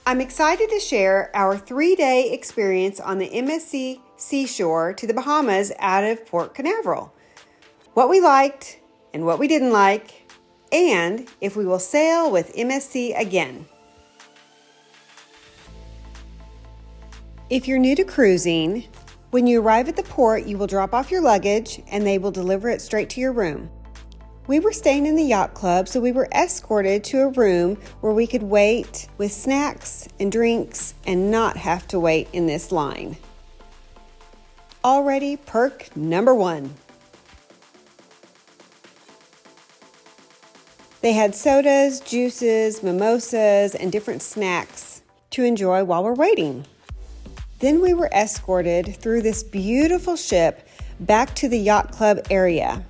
I'm excited to share our 3-day experience on the MSC Seashore to the Bahamas out of Port Canaveral. What we liked and what we didn't like, and if we will sail with MSC again. If you're new to cruising, when you arrive at the port, you will drop off your luggage and they will deliver it straight to your room. We were staying in the yacht club, so we were escorted to a room where we could wait with snacks and drinks and not have to wait in this line. Already perk number 1. They had sodas, juices, mimosas, and different snacks to enjoy while we're waiting. Then we were escorted through this beautiful ship back to the yacht club area,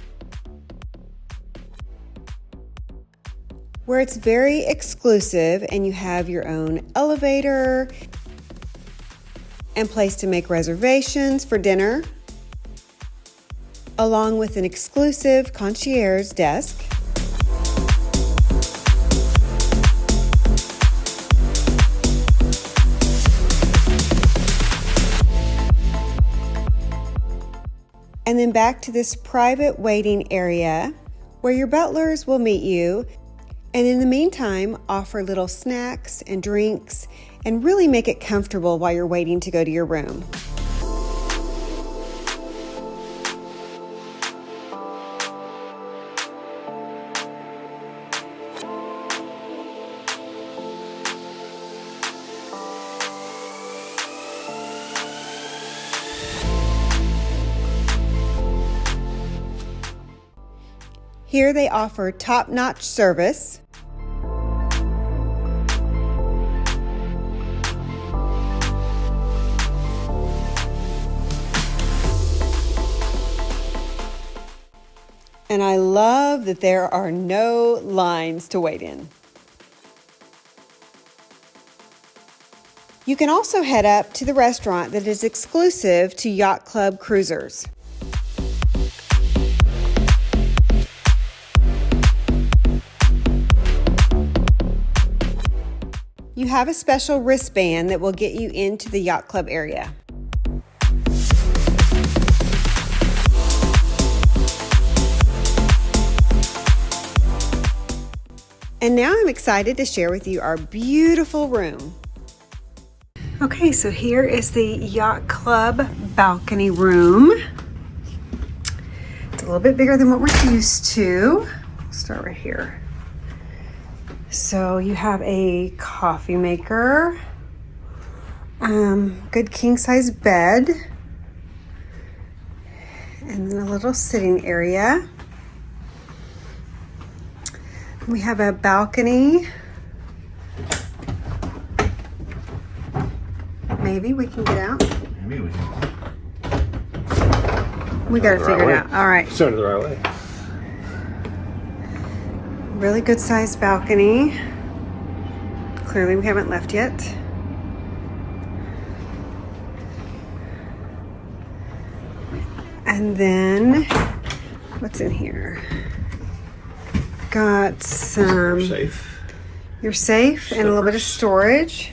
where it's very exclusive and you have your own elevator and place to make reservations for dinner, along with an exclusive concierge desk. And then back to this private waiting area where your butlers will meet you, and in the meantime offer little snacks and drinks and really make it comfortable while you're waiting to go to your room. Here they offer top-notch service. And I love that there are no lines to wait in. You can also head up to the restaurant that is exclusive to yacht club cruisers. You have a special wristband that will get you into the yacht club area. And now I'm excited to share with you our beautiful room. Okay, so here is the yacht club balcony room. It's a little bit bigger than what we're used to. I'll start right here. So you have a coffee maker, good king size bed, and then a little sitting area. We have a balcony. Maybe we can get out. Maybe we can. We got to figure it out. All right. Started the right way. Really good sized balcony. Clearly we haven't left yet. And then, what's in here? Got some... Your safe and a little bit of storage.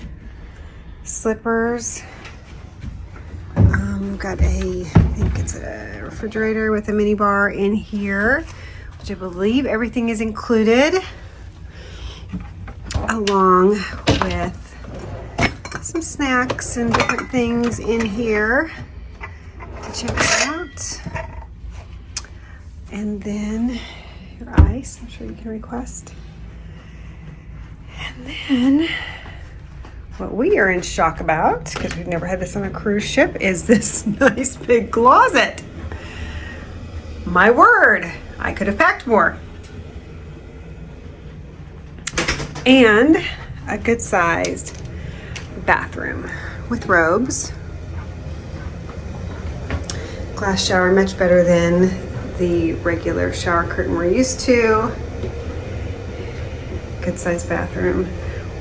Slippers. Got I think it's a refrigerator with a mini bar in here, which I believe everything is included, along with some snacks and different things in here to check it out. And then your ice, I'm sure you can request. And then what we are in shock about, because we've never had this on a cruise ship, is this nice big closet. My word, I could have packed more. And a good sized bathroom with robes. Glass shower, much better than the regular shower curtain we're used to. Good sized bathroom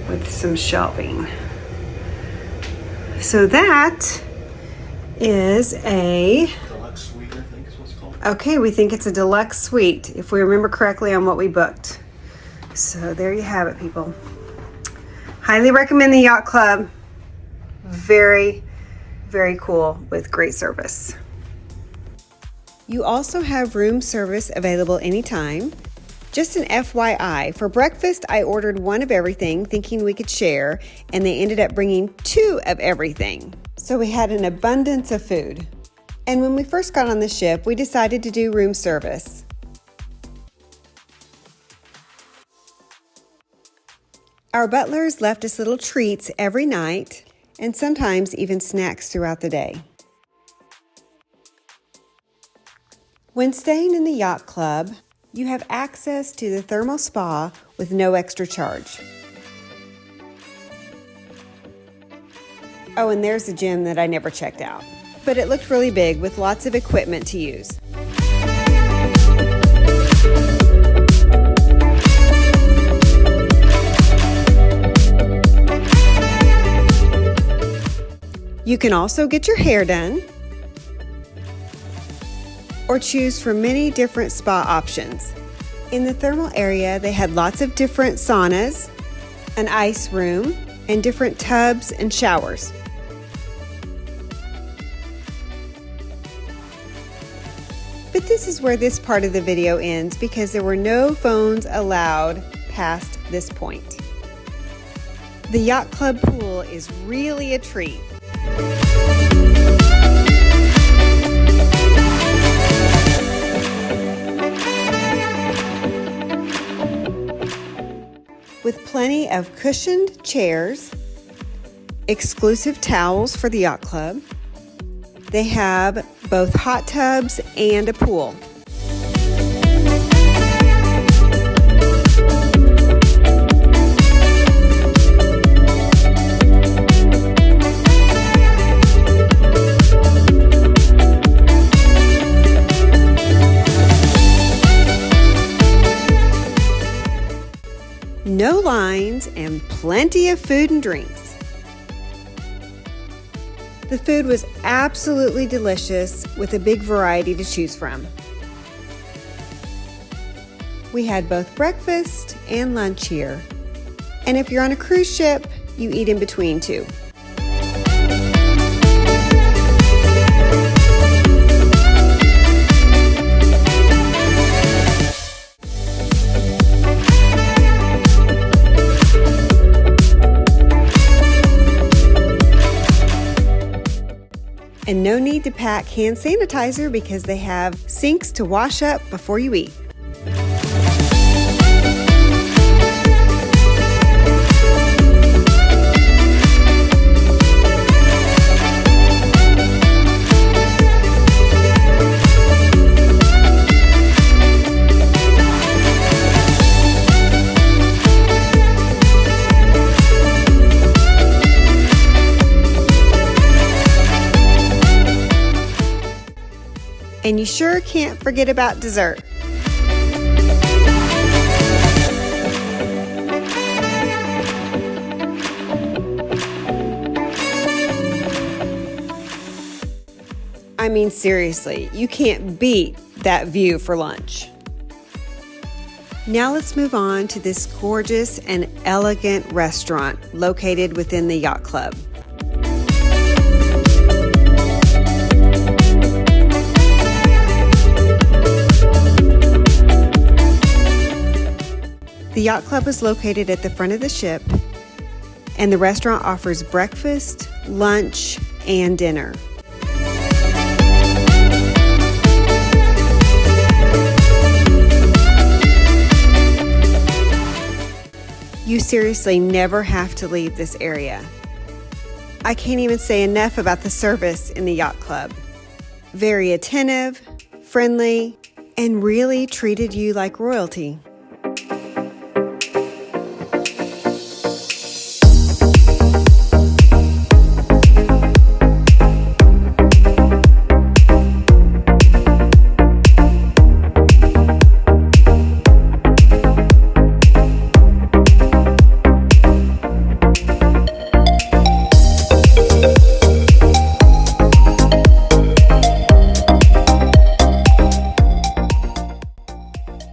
with some shelving. So that is a deluxe suite, I think is what's called. Okay, we think it's a deluxe suite, if we remember correctly on what we booked. So there you have it, people. Highly recommend the Yacht Club. Very, very cool with great service. You also have room service available anytime. Just an FYI, for breakfast I ordered one of everything thinking we could share, and they ended up bringing 2 of everything. So we had an abundance of food. And when we first got on the ship, we decided to do room service. Our butlers left us little treats every night, and sometimes even snacks throughout the day. When staying in the Yacht Club, you have access to the thermal spa with no extra charge. Oh, and there's the gym that I never checked out, but it looked really big with lots of equipment to use. You can also get your hair done or choose from many different spa options. In the thermal area, they had lots of different saunas, an ice room, and different tubs and showers. But this is where this part of the video ends because there were no phones allowed past this point. The Yacht Club pool is really a treat. With plenty of cushioned chairs, exclusive towels for the Yacht Club. They have both hot tubs and a pool. No lines and plenty of food and drinks. The food was absolutely delicious with a big variety to choose from. We had both breakfast and lunch here. And if you're on a cruise ship, you eat in between too. And no need to pack hand sanitizer because they have sinks to wash up before you eat. And you sure can't forget about dessert. I mean, seriously, you can't beat that view for lunch. Now let's move on to this gorgeous and elegant restaurant located within the Yacht Club. The Yacht Club is located at the front of the ship, and the restaurant offers breakfast, lunch, and dinner. You seriously never have to leave this area. I can't even say enough about the service in the Yacht Club. Very attentive, friendly, and really treated you like royalty.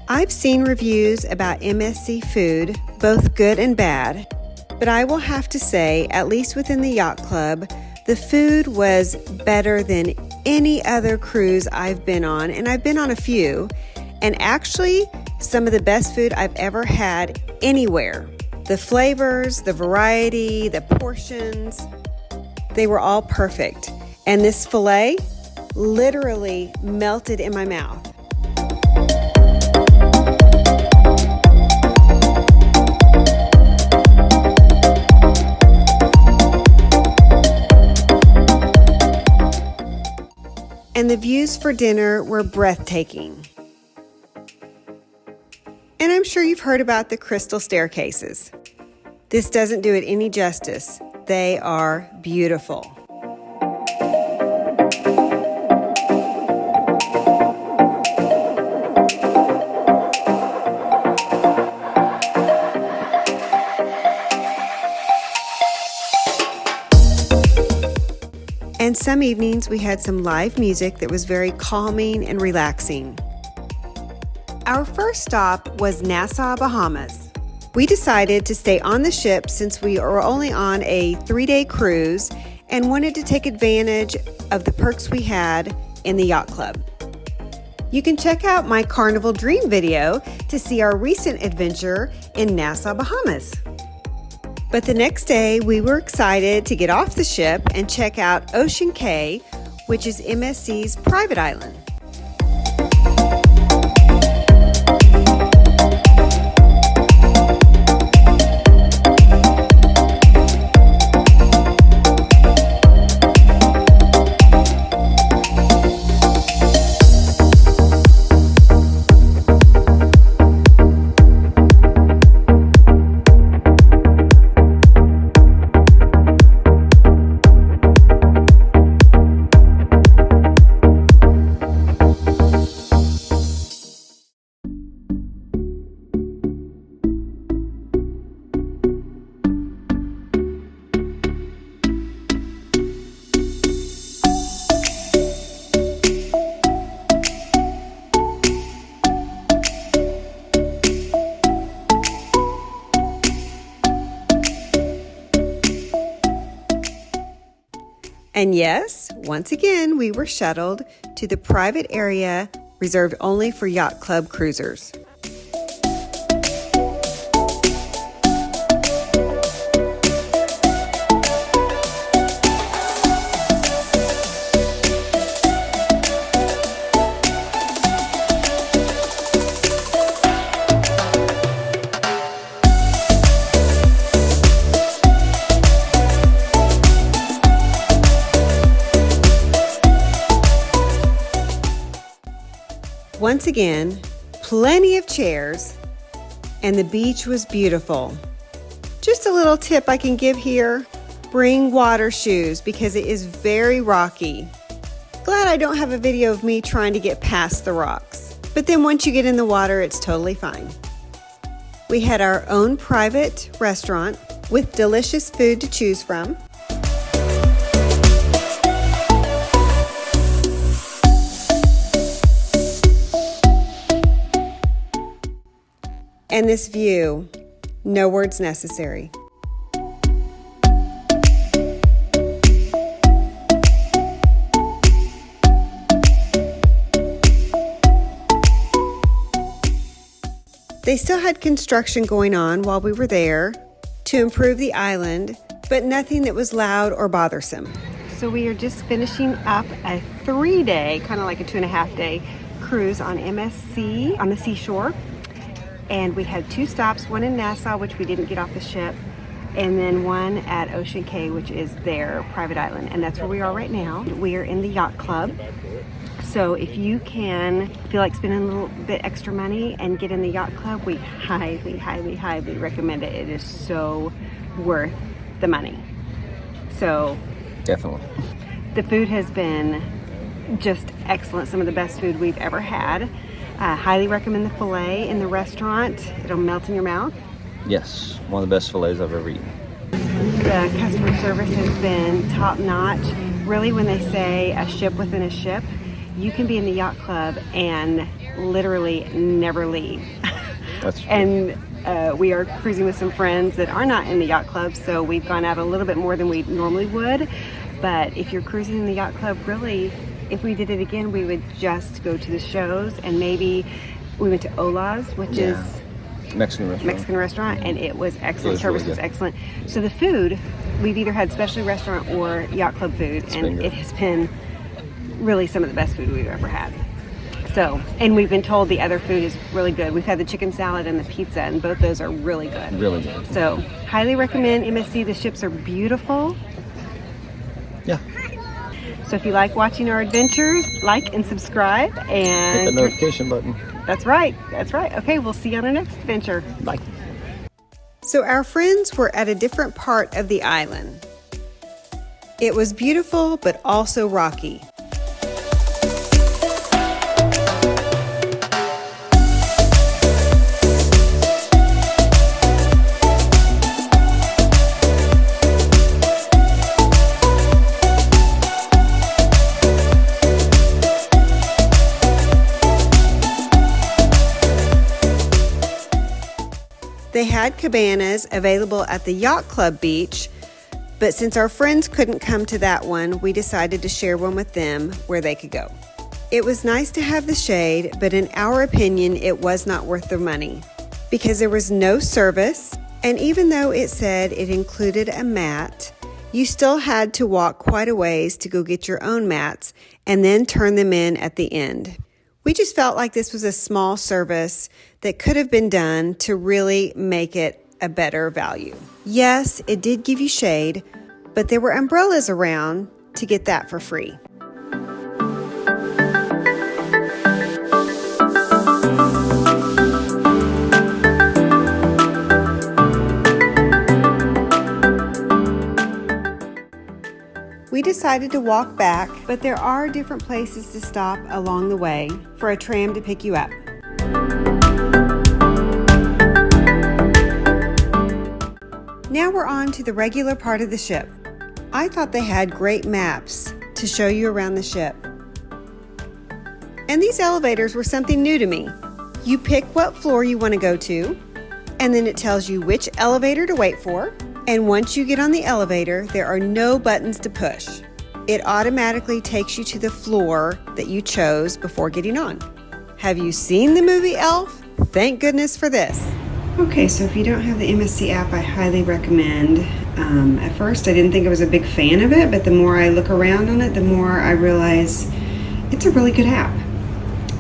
I've seen reviews about MSC food, both good and bad, But I will have to say, at least within the yacht club, the food was better than any other cruise I've been on, and I've been on a few, and actually some of the best food I've ever had anywhere. The flavors, the variety, the portions, they were all perfect. And this filet literally melted in my mouth. And the views for dinner were breathtaking. And I'm sure you've heard about the crystal staircases. This doesn't do it any justice. They are beautiful. And some evenings we had some live music that was very calming and relaxing. Our first stop was Nassau Bahamas. We decided to stay on the ship since we were only on a 3-day cruise and wanted to take advantage of the perks we had in the yacht club. You can check out my Carnival Dream video to see our recent adventure in Nassau Bahamas. But the next day, we were excited to get off the ship and check out Ocean Cay, which is MSC's private island. And yes, once again, we were shuttled to the private area reserved only for yacht club cruisers. Once again, plenty of chairs, and the beach was beautiful. Just a little tip I can give here, bring water shoes because it is very rocky. Glad I don't have a video of me trying to get past the rocks. But then once you get in the water, it's totally fine. We had our own private restaurant with delicious food to choose from. And this view, no words necessary. They still had construction going on while we were there to improve the island, but nothing that was loud or bothersome. So we are just finishing up a 3-day, kind of like a 2.5-day cruise on MSC on the seashore. And we had 2 stops, one in Nassau, which we didn't get off the ship, and then one at Ocean Cay, which is their private island. And that's where we are right now. We are in the yacht club. So if you can feel like spending a little bit extra money and get in the yacht club, we highly, highly, highly recommend it. It is so worth the money. So Definitely. the food has been just excellent. Some of the best food we've ever had. Highly recommend the filet in the restaurant. It'll melt in your mouth. Yes, one of the best fillets I've ever eaten. The customer service has been top notch. Really, when they say a ship within a ship, you can be in the yacht club and literally never leave. That's true. And We are cruising with some friends that are not in the yacht club, so we've gone out a little bit more than we normally would. But if you're cruising in the yacht club, really, if we did it again, we would just go to the shows, and maybe we went to Ola's, which is Mexican restaurant, and it was excellent. Service was excellent. So the food, we've either had specialty restaurant or yacht club food, and it has been really some of the best food we've ever had. So, and we've been told the other food is really good. We've had the chicken salad and the pizza, and both those are really good. Really good. So, highly recommend MSC. The ships are beautiful. Yeah. So if you like watching our adventures, like and subscribe, and hit the notification button. That's right. Okay, we'll see you on our next adventure. Bye. So our friends were at a different part of the island. It was beautiful, but also rocky. They had cabanas available at the Yacht Club beach, but since our friends couldn't come to that one, we decided to share one with them where they could go. It was nice to have the shade, but in our opinion, it was not worth the money because there was no service, and even though it said it included a mat, you still had to walk quite a ways to go get your own mats and then turn them in at the end. We just felt like this was a small service that could have been done to really make it a better value. Yes, it did give you shade, but there were umbrellas around to get that for free. We decided to walk back, but there are different places to stop along the way for a tram to pick you up. Now we're on to the regular part of the ship. I thought they had great maps to show you around the ship. And these elevators were something new to me. You pick what floor you want to go to, and then it tells you which elevator to wait for. And once you get on the elevator, there are no buttons to push. It automatically takes you to the floor that you chose before getting on. Have you seen the movie Elf? Thank goodness for this. Okay, so if you don't have the MSC app, I highly recommend. At first, I didn't think I was a big fan of it, but the more I look around on it, the more I realize it's a really good app.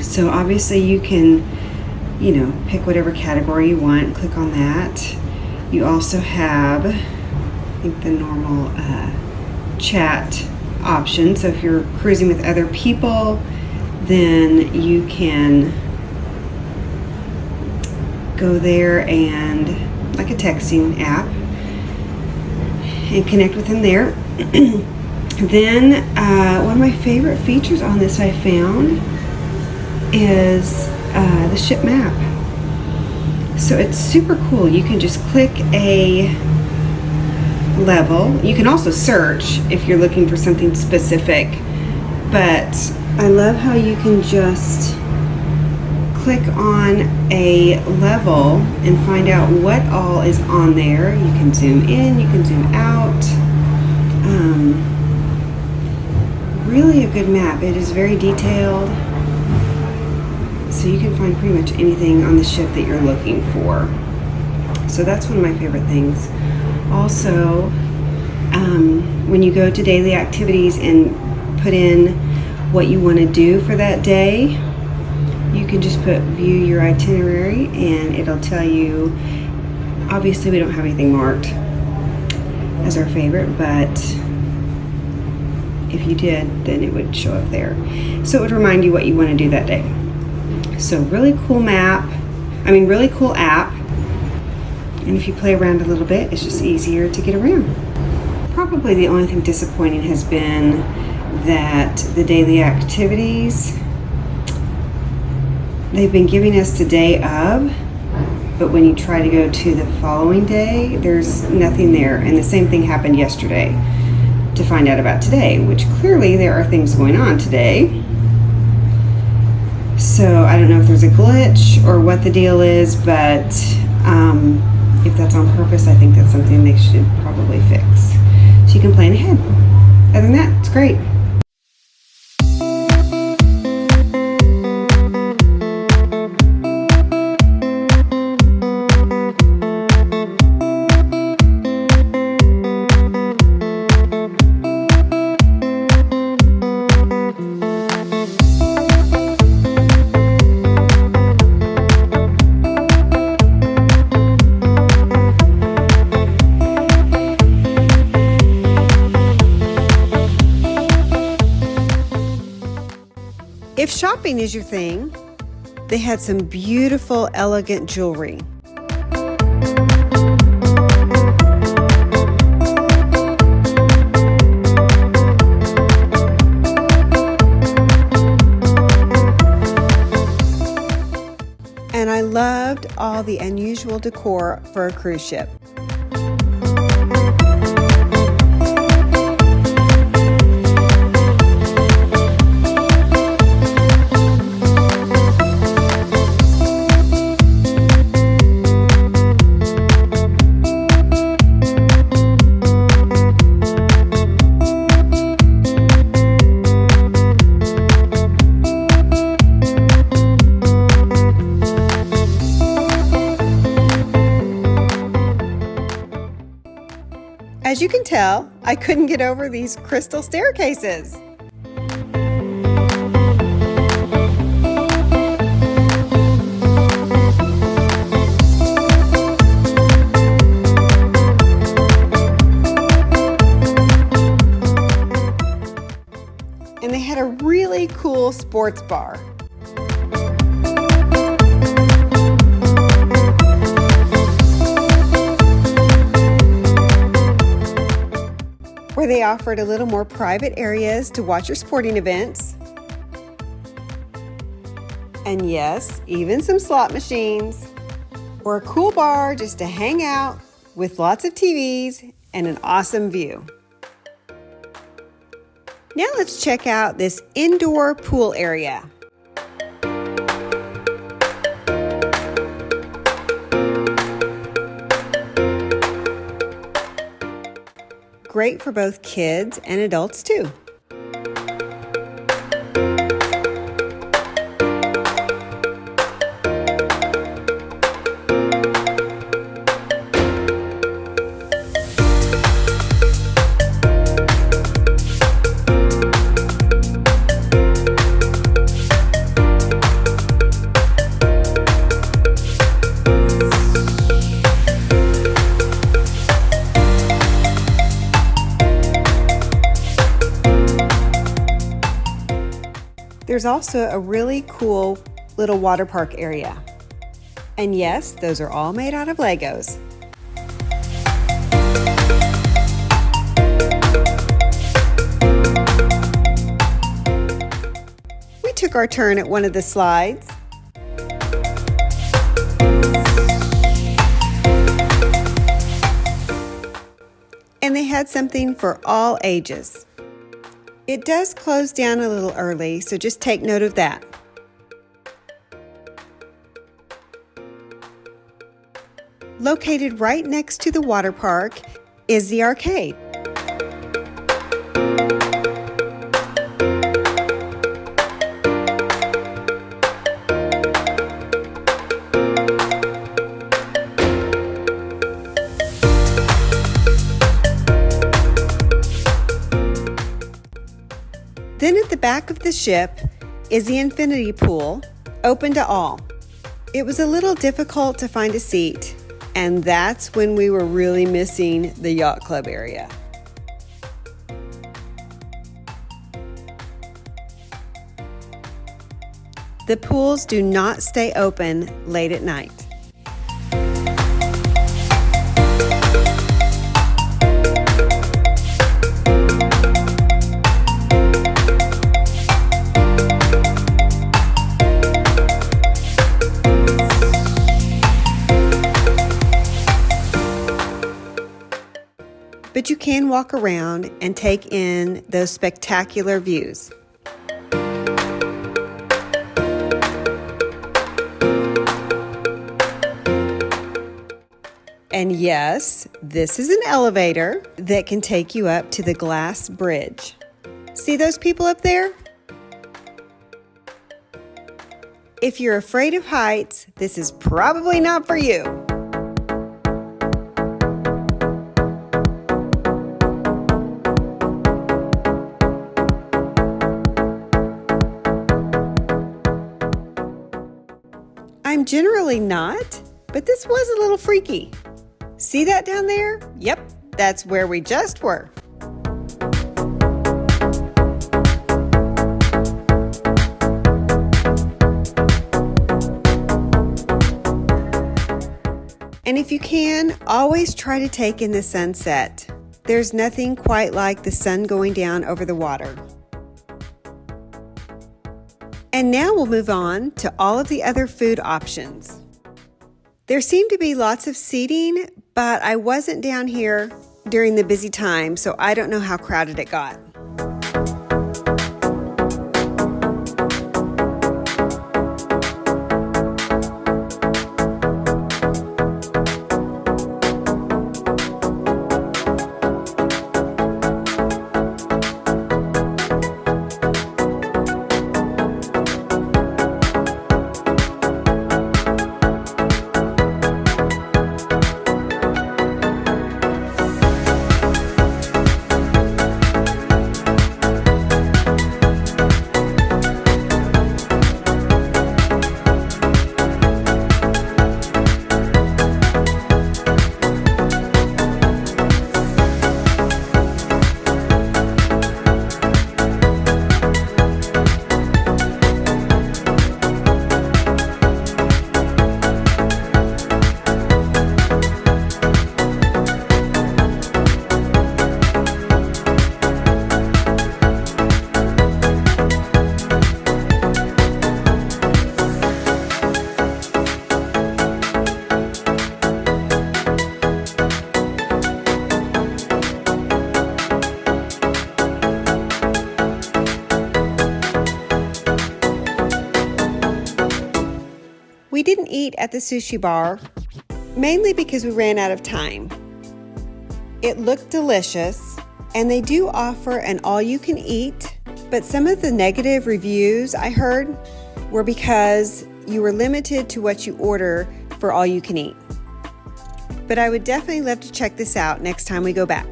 So obviously you can, pick whatever category you want, click on that. You also have, I think, the normal chat option. So if you're cruising with other people, then you can go there and, like a texting app, and connect with them there. Then one of my favorite features on this I found is the ship map. So it's super cool. You can just click a level. You can also search if you're looking for something specific, but I love how you can just click on a level and find out what all is on there. You can zoom in, you can zoom out. Really a good map. It is very detailed. So you can find pretty much anything on the ship that you're looking for. So that's one of my favorite things. Also, when you go to daily activities and put in what you want to do for that day, you can just put view your itinerary and it'll tell you. Obviously we don't have anything marked as our favorite, but if you did, then it would show up there. So it would remind you what you want to do that day. So really cool really cool app. And if you play around a little bit, it's just easier to get around. Probably the only thing disappointing has been that the daily activities, they've been giving us the day of, but when you try to go to the following day, there's nothing there. And the same thing happened yesterday to find out about today, which clearly there are things going on today. So I don't know if there's a glitch or what the deal is, but If that's on purpose, I think that's something they should probably fix. So you can plan ahead. Other than that, it's great. If shopping is your thing, they had some beautiful, elegant jewelry. And I loved all the unusual decor for a cruise ship. As you can tell, I couldn't get over these crystal staircases. And they had a really cool sports bar. Where they offered a little more private areas to watch your sporting events. And yes, even some slot machines. Or a cool bar just to hang out with lots of TVs and an awesome view. Now let's check out this indoor pool area. Great for both kids and adults too. There's also a really cool little water park area. And yes, those are all made out of Legos. We took our turn at one of the slides. And they had something for all ages. It does close down a little early, so just take note of that. Located right next to the water park is the arcade. Then at the back of the ship is the infinity pool, open to all. It was a little difficult to find a seat, and that's when we were really missing the yacht club area. The pools do not stay open late at night. But you can walk around and take in those spectacular views. Yes, this is an elevator that can take you up to the glass bridge. See those people up there? If you're afraid of heights, this is probably not for you. I'm generally not, but this was a little freaky. See that down there? Yep, that's where we just were. And if you can, always try to take in the sunset. There's nothing quite like the sun going down over the water. And now we'll move on to all of the other food options. There seemed to be lots of seating, but I wasn't down here during the busy time, so I don't know how crowded it got. We didn't eat at the Sushi Bar, mainly because we ran out of time. It looked delicious, and they do offer an all-you-can-eat, but some of the negative reviews I heard were because you were limited to what you order for all-you-can-eat. But I would definitely love to check this out next time we go back.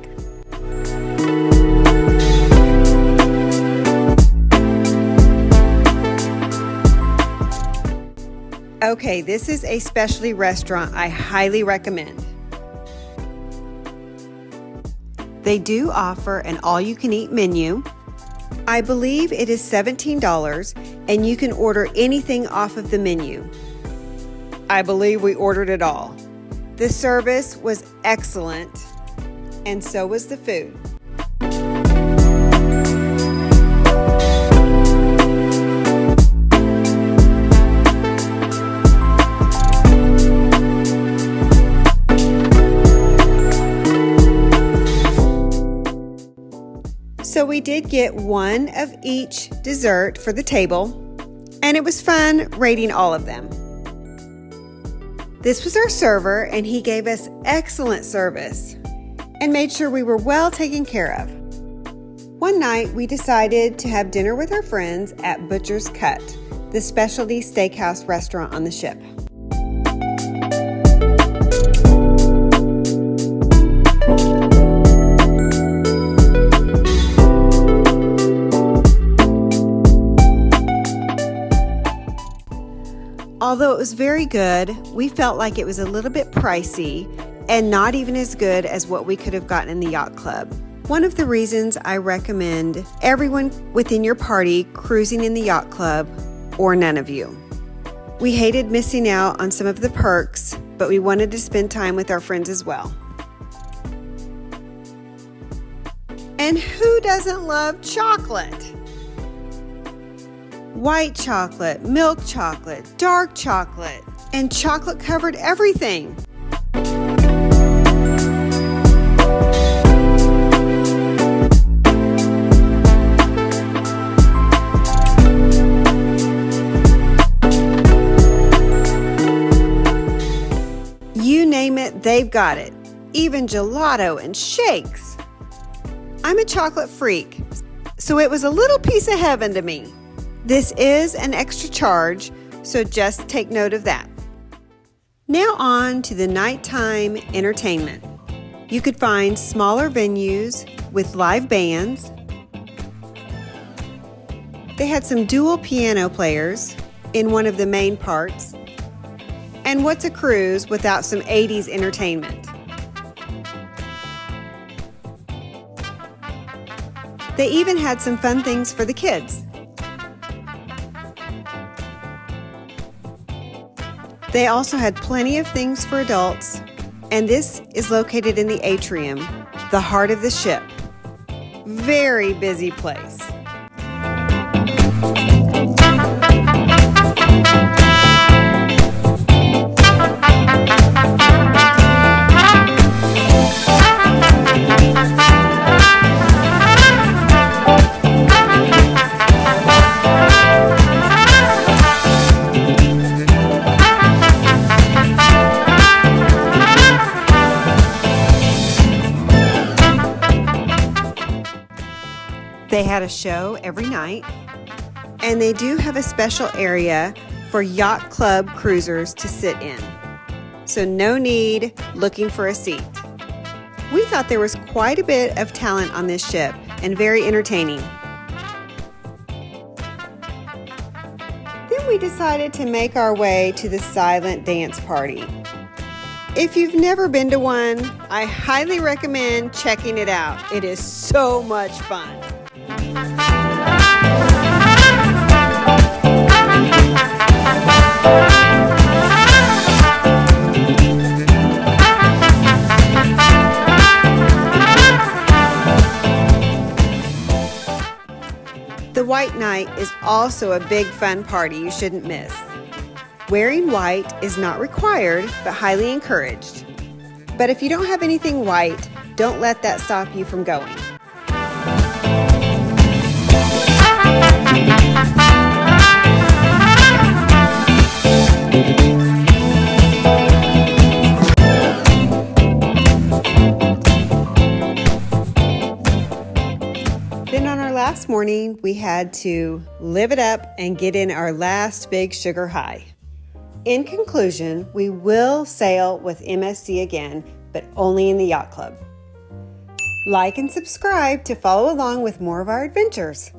Okay, this is a specialty restaurant I highly recommend. They do offer an all-you-can-eat menu. I believe it is $17, and you can order anything off of the menu. I believe we ordered it all. The service was excellent, and so was the food. So we did get one of each dessert for the table, and it was fun rating all of them. This was our server, and he gave us excellent service and made sure we were well taken care of. One night, we decided to have dinner with our friends at Butcher's Cut, the specialty steakhouse restaurant on the ship. Although it was very good, we felt like it was a little bit pricey and not even as good as what we could have gotten in the yacht club. One of the reasons I recommend everyone within your party cruising in the yacht club, or none of you. We hated missing out on some of the perks, but we wanted to spend time with our friends as well. And who doesn't love chocolate? White chocolate, milk chocolate, dark chocolate, and chocolate covered everything. You name it, they've got it. even gelato and shakes. I'm a chocolate freak, so it was a little piece of heaven to me. This is an extra charge, so just take note of that. Now on to the nighttime entertainment. You could find smaller venues with live bands. They had some dual piano players in one of the main parts. And what's a cruise without some 80s entertainment? They even had some fun things for the kids. They also had plenty of things for adults, and this is located in the atrium, the heart of the ship. Very busy place. They had a show every night, and they do have a special area for yacht club cruisers to sit in. So no need looking for a seat. We thought there was quite a bit of talent on this ship and very entertaining. Then we decided to make our way to the silent dance party. If you've never been to one, I highly recommend checking it out. It is so much fun. The White Night is also a big fun party you shouldn't miss. Wearing white is not required, but highly encouraged. But if you don't have anything white, don't let that stop you from going. Then on our last morning, we had to live it up and get in our last big sugar high. In conclusion, we will sail with MSC again, but only in the yacht club. Like and subscribe to follow along with more of our adventures.